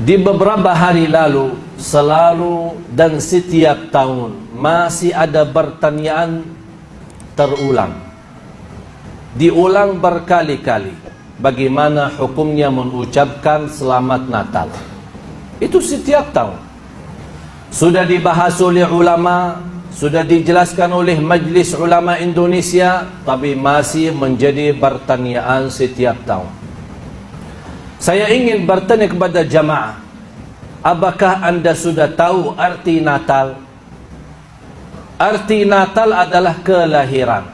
Di beberapa hari lalu, selalu dan setiap tahun masih ada pertanyaan terulang. Diulang berkali-kali. Bagaimana hukumnya mengucapkan Selamat Natal? Itu setiap tahun. Sudah dibahas oleh ulama, sudah dijelaskan oleh Majlis Ulama Indonesia, tapi masih menjadi pertanyaan setiap tahun. Saya ingin bertanya kepada jamaah, apakah anda sudah tahu arti Natal? Arti Natal adalah kelahiran,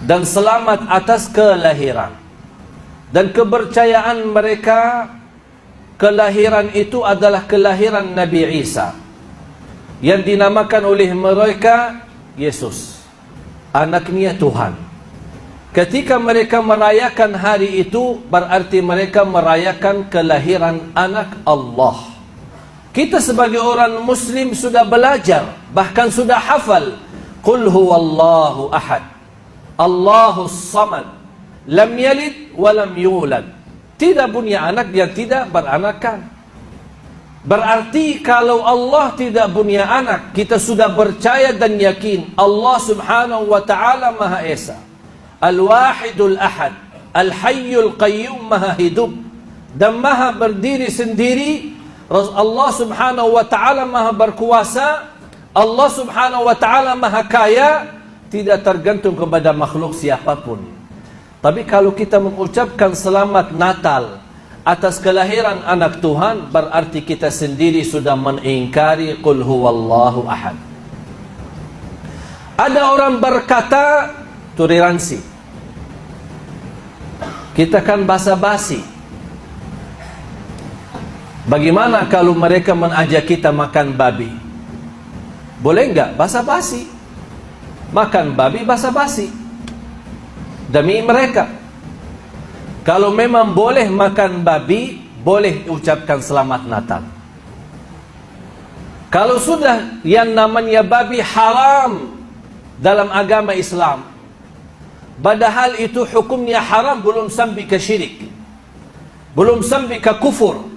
dan selamat atas kelahiran. Dan kepercayaan mereka, kelahiran itu adalah kelahiran Nabi Isa, yang dinamakan oleh mereka Yesus, anaknya Tuhan. Ketika mereka merayakan hari itu, berarti mereka merayakan kelahiran anak Allah. Kita sebagai orang Muslim sudah belajar, bahkan sudah hafal, Qul huwallahu ahad, Allahus samad, lam yalid wa lam yulad. Tidak punya anak, dia tidak beranakan. Berarti kalau Allah tidak punya anak, kita sudah percaya dan yakin Allah subhanahu wa ta'ala Maha Esa, Al-Wahidul Ahad, Al-Hayyul Qayyum, Maha hidup dan Maha berdiri sendiri. Allah subhanahu wa ta'ala Maha berkuasa, Allah subhanahu wa ta'ala Maha kaya, tidak tergantung kepada makhluk siapapun. Tapi kalau kita mengucapkan Selamat Natal atas kelahiran anak Tuhan, berarti kita sendiri sudah mengingkari Qul huwallahu ahad. Ada orang berkata toleransi, kita kan basa-basi. Bagaimana kalau mereka mengajak kita makan babi? Boleh enggak basa-basi? Makan babi basa-basi demi mereka. Kalau memang boleh makan babi, boleh ucapkan Selamat Natal. Kalau sudah yang namanya babi haram dalam agama Islam, padahal itu hukumnya haram, belum sampai ke syirik, belum sampai ke kufur,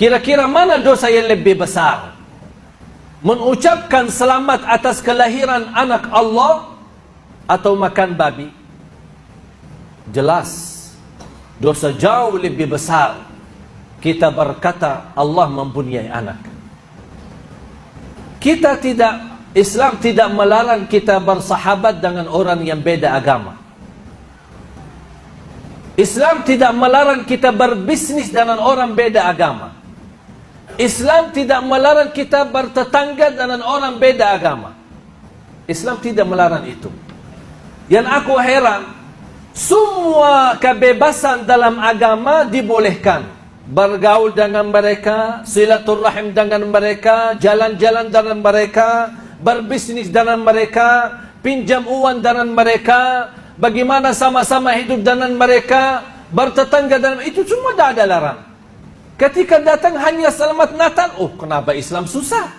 kira-kira mana dosa yang lebih besar? Mengucapkan selamat atas kelahiran anak Allah atau makan babi? Jelas dosa jauh lebih besar kita berkata Allah mempunyai anak. Kita tidak, Islam tidak melarang kita bersahabat dengan orang yang beda agama. Islam tidak melarang kita berbisnis dengan orang beda agama. Islam tidak melarang kita bertetangga dengan orang beda agama. Islam tidak melarang itu. Yang aku heran, semua kebebasan dalam agama dibolehkan. Bergaul dengan mereka, silaturahim dengan mereka, jalan-jalan dengan mereka, berbisnis dengan mereka, pinjam uang dengan mereka, bagaimana sama-sama hidup dengan mereka, bertetangga dengan itu semua tidak ada larang. Ketika datang hanya Selamat Natal, oh kenapa Islam susah?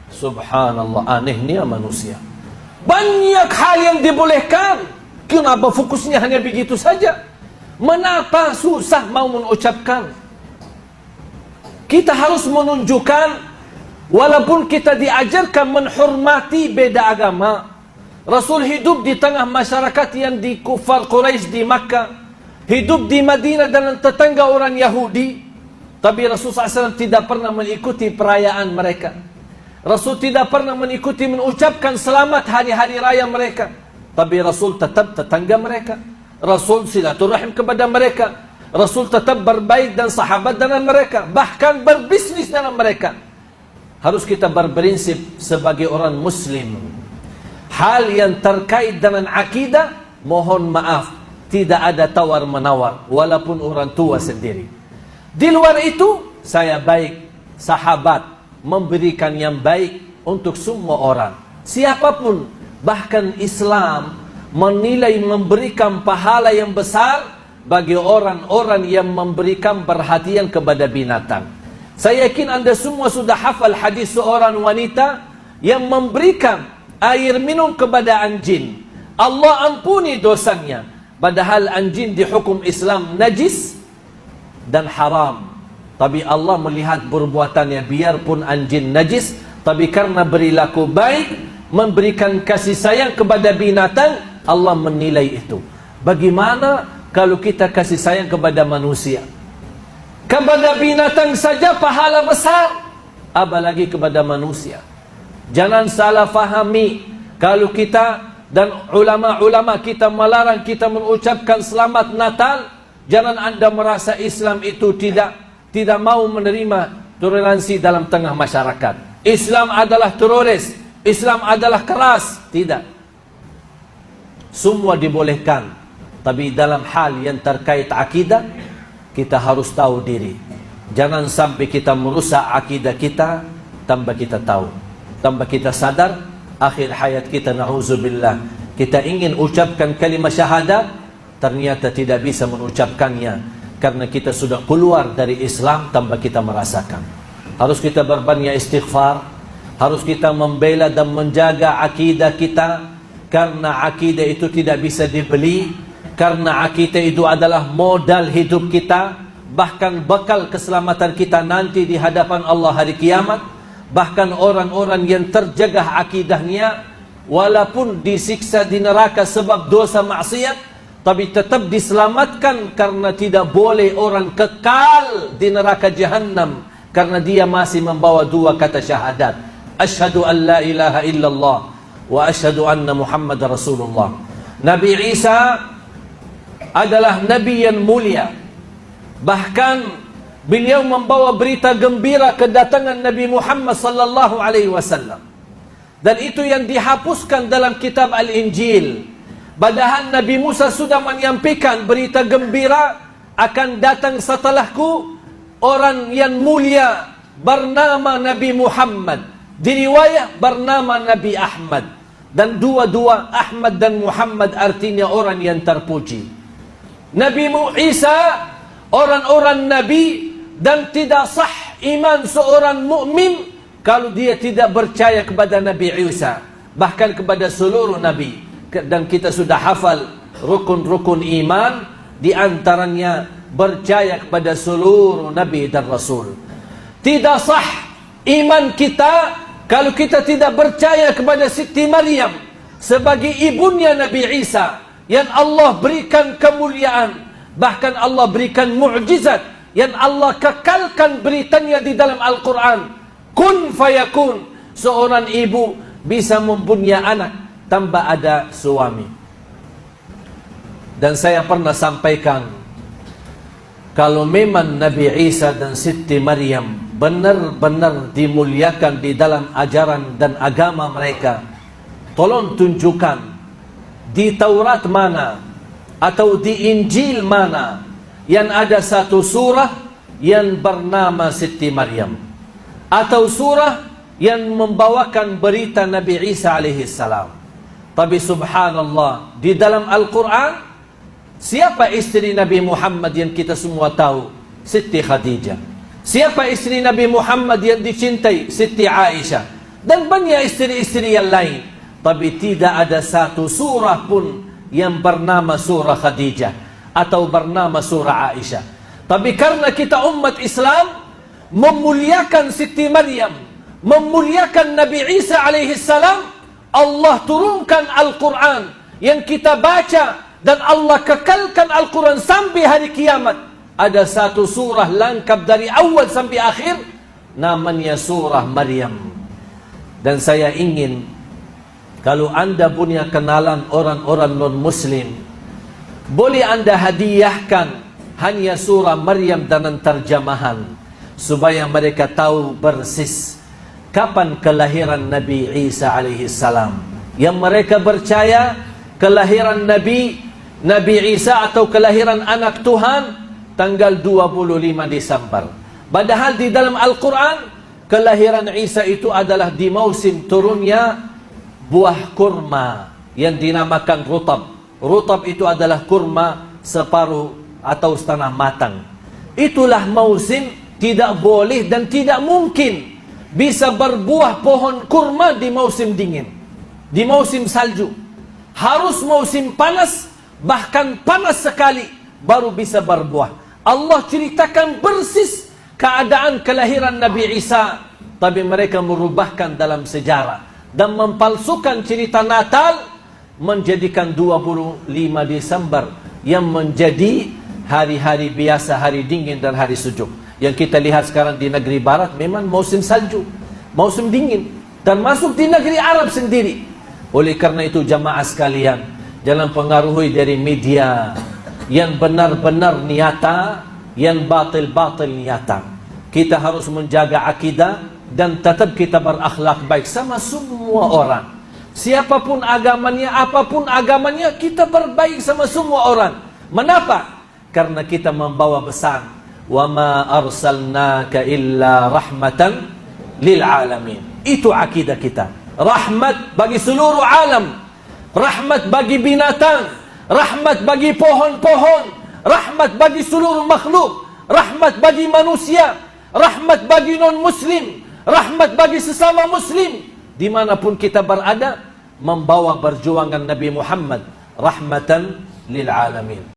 Subhanallah, anehnya manusia. Banyak hal yang dibolehkan, kenapa fokusnya hanya begitu saja? Mengapa susah mau mengucapkan? Kita harus menunjukkan, walaupun kita diajarkan menghormati beda agama. Rasul hidup di tengah masyarakat yang di kufar Quraisy di Makkah, hidup di Madinah dengan tetangga orang Yahudi. Tapi Rasul SAW tidak pernah mengikuti perayaan mereka. Rasul tidak pernah mengikuti mengucapkan selamat hari-hari raya mereka. Tapi Rasul tetap tetangga mereka. Rasul silaturahim kepada mereka. Rasul tetap berbaik dan sahabat dengan mereka. Bahkan berbisnis dengan mereka. Harus kita berprinsip sebagai orang Muslim. Hal yang terkait dengan akidah, mohon maaf, tidak ada tawar-menawar, walaupun orang tua sendiri. Di luar itu, saya baik, sahabat, memberikan yang baik untuk semua orang. Siapapun, bahkan Islam menilai memberikan pahala yang besar bagi orang-orang yang memberikan perhatian kepada binatang. Saya yakin anda semua sudah hafal hadis seorang wanita yang memberikan air minum kepada anjing. Allah ampuni dosanya. Padahal anjing di hukum Islam najis dan haram. Tapi Allah melihat perbuatannya, biarpun anjing najis, tapi karena berilaku baik, memberikan kasih sayang kepada binatang, Allah menilai itu. Bagaimana kalau kita kasih sayang kepada manusia? Kepada binatang saja pahala besar, apalagi kepada manusia. Jangan salah fahami, kalau kita dan ulama-ulama kita melarang kita mengucapkan selamat Natal, jangan anda merasa Islam itu tidak mau menerima toleransi dalam tengah masyarakat. Islam adalah teroris, Islam adalah keras. Tidak. Semua dibolehkan. Tapi dalam hal yang terkait akidah, kita harus tahu diri. Jangan sampai kita merusak akidah kita tanpa kita tahu, tanpa kita sadar. Akhir hayat kita, na'udzubillah, kita ingin ucapkan kalimat syahadat, ternyata tidak bisa mengucapkannya karena kita sudah keluar dari Islam tanpa kita merasakan. Harus kita berbanyak istighfar, harus kita membela dan menjaga akidah kita, karena akidah itu tidak bisa dibeli, karena akidah itu adalah modal hidup kita, bahkan bekal keselamatan kita nanti di hadapan Allah hari kiamat. Bahkan orang-orang yang terjaga akidahnya, walaupun disiksa di neraka sebab dosa maksiat, tapi tetap diselamatkan, karena tidak boleh orang kekal di neraka Jahannam karena dia masih membawa dua kata syahadat, asyhadu an la ilaha illallah wa asyhadu anna Muhammad Rasulullah. Nabi Isa adalah nabi yang mulia. Bahkan beliau membawa berita gembira kedatangan Nabi Muhammad sallallahu alaihi wasallam. Dan itu yang dihapuskan dalam kitab Al-Injil. Padahal Nabi Musa sudah menyampaikan berita gembira, akan datang setelahku orang yang mulia bernama Nabi Muhammad. Di riwayat bernama Nabi Ahmad. Dan dua-dua Ahmad dan Muhammad artinya orang yang terpuji. Nabi Isa orang-orang nabi, dan tidak sah iman seorang mukmin kalau dia tidak percaya kepada Nabi Isa, bahkan kepada seluruh nabi. Dan kita sudah hafal rukun-rukun iman, di antaranya percaya kepada seluruh nabi dan rasul. Tidak sah iman kita kalau kita tidak percaya kepada Siti Maryam sebagai ibunya Nabi Isa, yang Allah berikan kemuliaan, bahkan Allah berikan mukjizat, yang Allah kekalkan beritanya di dalam Al-Quran. Kun fayakun, seorang ibu bisa mempunyai anak tanpa ada suami. Dan saya pernah sampaikan, kalau memang Nabi Isa dan Siti Maryam benar-benar dimuliakan di dalam ajaran dan agama mereka, tolong tunjukkan di Taurat mana atau di Injil mana yang ada satu surah yang bernama Siti Maryam, atau surah yang membawakan berita Nabi Isa alaihi salam. Tapi subhanallah, di dalam Al-Quran, siapa istri Nabi Muhammad yang kita semua tahu? Siti Khadijah. Siapa istri Nabi Muhammad yang dicintai? Siti Aisyah. Dan banyak istri-istri yang lain. Tapi tidak ada satu surah pun yang bernama surah Khadijah atau bernama surah Aisyah. Tapi karena kita umat Islam memuliakan Siti Maryam, memuliakan Nabi Isa alaihi salam, Allah turunkan Al-Quran yang kita baca, dan Allah kekalkan Al-Quran sampai hari kiamat. Ada satu surah lengkap dari awal sampai akhir, namanya surah Maryam. Dan saya ingin, kalau anda punya kenalan orang-orang non-muslim, boleh anda hadiahkan hanya surah Maryam dengan terjemahan, supaya mereka tahu persis kapan kelahiran Nabi Isa alaihi salam. Yang mereka percaya kelahiran Nabi Isa atau kelahiran anak Tuhan tanggal 25 Desember. Padahal di dalam Al-Quran, kelahiran Isa itu adalah di musim turunnya buah kurma yang dinamakan rutab. Rutab itu adalah kurma separuh atau setengah matang. Itulah musim, tidak boleh dan tidak mungkin bisa berbuah pohon kurma di musim dingin, di musim salju. Harus musim panas, bahkan panas sekali, baru bisa berbuah. Allah ceritakan persis keadaan kelahiran Nabi Isa, tapi mereka merubahkan dalam sejarah dan mempalsukan cerita Natal, menjadikan 25 Desember yang menjadi hari-hari biasa, hari dingin dan hari sejuk. Yang kita lihat sekarang di negeri barat memang musim salju, musim dingin, dan masuk di negeri Arab sendiri. Oleh karena itu jamaah sekalian, jangan pengaruhi dari media yang benar-benar nyata, yang batil-batil nyata. Kita harus menjaga akidah dan tetap kita berakhlak baik sama semua orang. Siapapun agamanya, apapun agamanya, kita berbaik sama semua orang. Mengapa? Karena kita membawa pesan, wa ma arsalnaka illa rahmatan lil alamin. Itu akidah kita. Rahmat bagi seluruh alam, rahmat bagi binatang, rahmat bagi pohon-pohon, rahmat bagi seluruh makhluk, rahmat bagi manusia, rahmat bagi non-muslim, rahmat bagi sesama muslim. Dimanapun kita berada, membawa perjuangan Nabi Muhammad rahmatan lil alamin.